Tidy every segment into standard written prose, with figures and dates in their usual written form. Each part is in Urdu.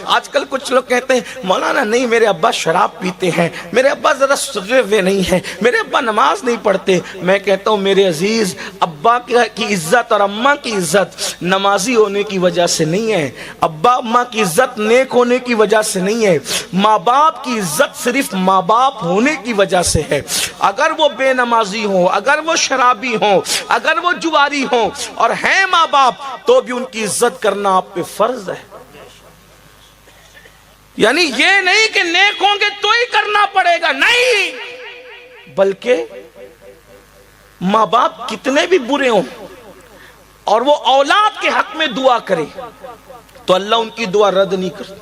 آج کل کچھ لوگ کہتے ہیں مولانا نہیں میرے ابا شراب پیتے ہیں، میرے ابا ذرا سدھرے ہوئے نہیں ہیں، میرے ابا نماز نہیں پڑھتے۔ میں کہتا ہوں میرے عزیز، ابا کی عزت اور اماں کی عزت نمازی ہونے کی وجہ سے نہیں ہے، ابا اماں کی عزت نیک ہونے کی وجہ سے نہیں ہے، ماں باپ کی عزت صرف ماں باپ ہونے کی وجہ سے ہے۔ اگر وہ بے نمازی ہوں، اگر وہ شرابی ہوں، اگر وہ جواری ہوں اور ہیں ماں باپ، تو بھی ان کی عزت کرنا آپ پہ فرض ہے۔ یعنی یہ نہیں کہ نیک ہوں گے تو ہی کرنا پڑے گا، نہیں، بلکہ ماں باپ کتنے بھی برے ہوں اور وہ اولاد کے حق میں دعا کرے تو اللہ ان کی دعا رد نہیں کرتا،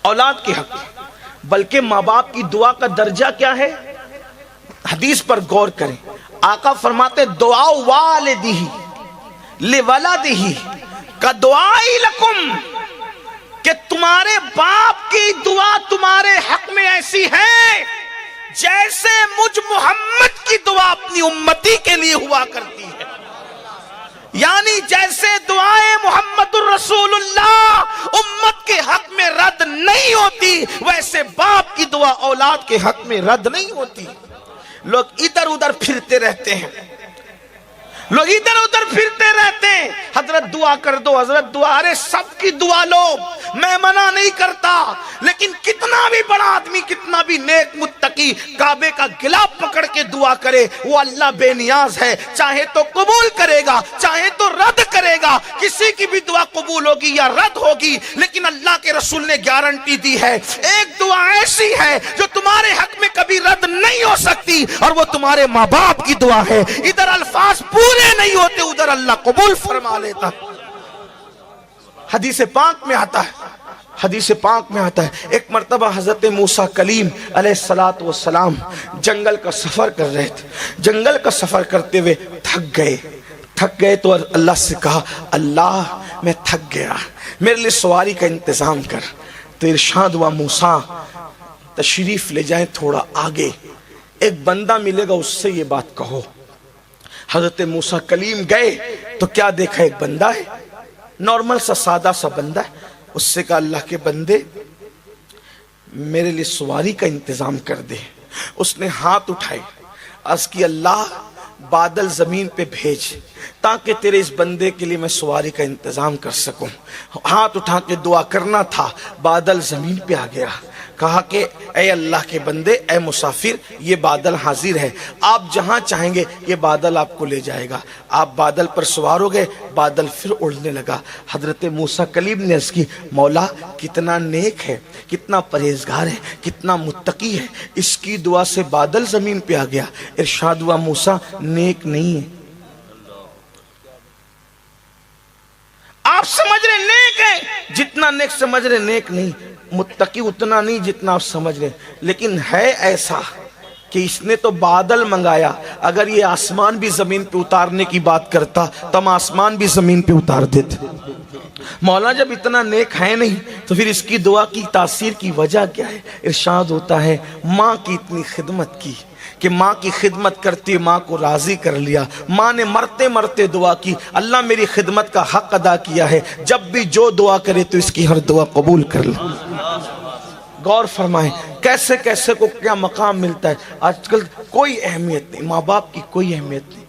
اولاد کے حق میں۔ بلکہ ماں باپ کی دعا کا درجہ کیا ہے؟ حدیث پر غور کریں، آقا فرماتے دعا والدہ لولدہ کا دعائی لکم، کہ تمہارے باپ کی دعا تمہارے حق میں ایسی ہے جیسے مجھ محمد کی دعا اپنی امتی کے لیے ہوا کرتی ہے۔ یعنی جیسے دعائیں محمد الرسول اللہ امت کے حق میں رد نہیں ہوتی، ویسے باپ کی دعا اولاد کے حق میں رد نہیں ہوتی۔ لوگ ادھر ادھر پھرتے رہتے ہیں، لوگ ادھر ادھر پھرتے رہتے ہیں، حضرت دعا کر دو، حضرت دعا، ارے سب کی دعا لو، میں منع نہیں کرتا، لیکن کتنا بھی بڑا آدمی، کتنا بھی نیک متقی کعبے کا گلاف پکڑ کے دعا کرے، وہ اللہ بے نیاز ہے، چاہے تو قبول کرے گا چاہے تو رد کرے گا۔ کسی کی بھی دعا قبول ہوگی یا رد ہوگی، لیکن اللہ کے رسول نے گارنٹی دی ہے، ایک دعا ایسی ہے جو تمہارے حق میں کبھی رد نہیں ہو سکتی، اور وہ تمہارے ماں باپ کی دعا ہے۔ ادھر الفاظ پورے نہیں ہوتے، ادھر اللہ قبول فرما لیتا۔ حدیث پاک میں آتا ہے، حدیث پاک میں آتا ہے، ایک مرتبہ حضرت موسیٰ کلیم علیہ السلام جنگل کا سفر کر رہے تھے، جنگل کا سفر کرتے ہوئے تھک گئے تو اللہ سے کہا اللہ میں تھک گیا، میرے لیے سواری کا انتظام کر۔ تو ارشاد ہوا موسیٰ تشریف لے جائیں تھوڑا آگے، ایک بندہ ملے گا اس سے یہ بات کہو۔ حضرت موسیٰ کلیم گئے تو کیا دیکھا؟ ایک بندہ ہے، نارمل سا سادہ سا بندہ ہے۔ اس سے کہا اللہ کے بندے میرے لیے سواری کا انتظام کر دے۔ اس نے ہاتھ اٹھائے، عرض کی اللہ بادل زمین پہ بھیج تاکہ تیرے اس بندے کے لیے میں سواری کا انتظام کر سکوں۔ ہاتھ اٹھا کے دعا کرنا تھا، بادل زمین پہ آ گیا۔ کہا کہ اے اللہ کے بندے، اے مسافر، یہ بادل حاضر ہے، آپ جہاں چاہیں گے یہ بادل آپ کو لے جائے گا۔ آپ بادل پر سوار ہو گئے، بادل پھر اڑنے لگا۔ حضرت موسیٰ کلیم نے عرض کی مولا کتنا نیک ہے، کتنا پرہیزگار ہے، کتنا متقی ہے، اس کی دعا سے بادل زمین پہ آ گیا۔ ارشاد ہوا موسیٰ نیک نہیں ہے۔ آپ سمجھ رہے نیک ہے، جتنا نیک سمجھ رہے نیک نہیں، متقی اتنا نہیں جتنا آپ سمجھ رہے، لیکن ہے ایسا کہ اس نے تو بادل منگایا، اگر یہ آسمان بھی زمین پہ اتارنے کی بات کرتا تو ہم آسمان بھی زمین پہ اتار دیتے۔ مولا جب اتنا نیک ہے نہیں تو پھر اس کی دعا کی تاثیر کی وجہ کیا ہے؟ ارشاد ہوتا ہے ماں کی اتنی خدمت کی کہ ماں کی خدمت کرتی ماں کو راضی کر لیا، ماں نے مرتے مرتے دعا کی اللہ میری خدمت کا حق ادا کیا ہے، جب بھی جو دعا کرے تو اس کی ہر دعا قبول کر لے۔ غور فرمائیں کیسے کیسے کو کیا مقام ملتا ہے۔ آج کل کوئی اہمیت نہیں، ماں باپ کی کوئی اہمیت نہیں۔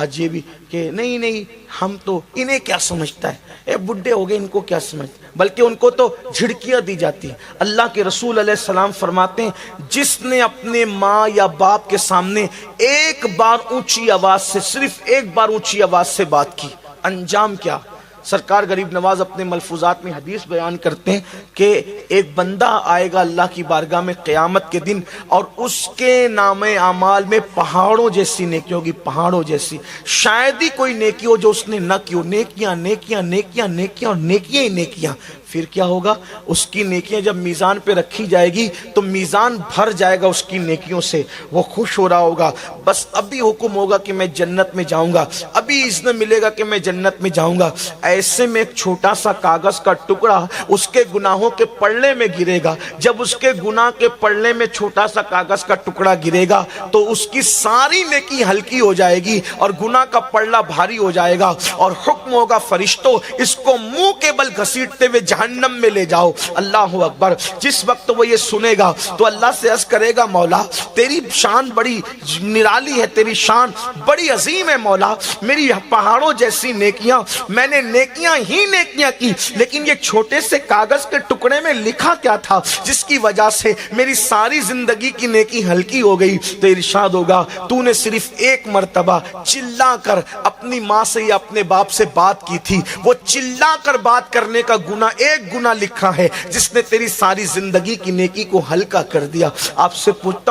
آج یہ بھی کہ نہیں ہم تو انہیں کیا سمجھتا ہے، اے بڈھے ہو گئے ان کو کیا سمجھتا ہے، بلکہ ان کو تو جھڑکیاں دی جاتی ہیں۔ اللہ کے رسول علیہ السلام فرماتے ہیں جس نے اپنے ماں یا باپ کے سامنے ایک بار اونچی آواز سے، صرف ایک بار اونچی آواز سے بات کی، انجام کیا؟ سرکار غریب نواز اپنے ملفوظات میں حدیث بیان کرتے ہیں کہ ایک بندہ آئے گا اللہ کی بارگاہ میں قیامت کے دن، اور اس کے نام اعمال میں پہاڑوں جیسی نیکی ہوگی، پہاڑوں جیسی، شاید ہی کوئی نیکی ہو جو اس نے نہ کی ہو، نیکیاں نیکیاں نیکیاں نیکیاں اور نیکیاں ہی نیکیاں۔ پھر کیا ہوگا؟ اس کی نیکیاں جب میزان پہ رکھی جائے گی تو میزان بھر جائے گا اس کی نیکیوں سے، وہ خوش ہو رہا ہوگا، بس ابھی حکم ہوگا کہ میں جنت میں جاؤں گا، ابھی اذن ملے گا کہ میں جنت میں جاؤں گا۔ ایسے میں ایک چھوٹا سا کاغذ کا ٹکڑا اس کے گناہوں کے پلڑے میں گرے گا. جب اس کے گناہ کے پلڑے میں چھوٹا سا کاغذ کا ٹکڑا گرے گا تو اس کی ساری نیکی ہلکی ہو جائے گی اور گناہ کا پلڑا بھاری ہو جائے گا, اور حکم ہوگا فرشتوں اس کو منہ کے بل گھسیٹتے ہوئے جہنم میں لے جاؤ. اللہ اکبر. جس وقت وہ یہ سنے گا تو اللہ سے عرض کرے گا مولا تیری شان بڑی نرالی ہے, تیری شان بڑی عظیم ہے مولا, میری پہاڑوں جیسی نیکیاں, میں نے نیکیاں ہی نیکیاں کی, لیکن یہ چھوٹے سے کاغذ کے ٹکڑے میں لکھا کیا تھا جس کی وجہ سے میری ساری زندگی کی نیکی ہلکی ہو گئی. تو ارشاد ہوگا تو نے صرف ایک مرتبہ چلا کر اپنی ماں سے یا اپنے باپ سے بات کی تھی, وہ چلا کر بات کرنے کا گناہ ایک گناہ لکھا ہے جس نے تیری ساری زندگی کی نیکی کو ہلکا کر دیا. آپ سے پوچھتا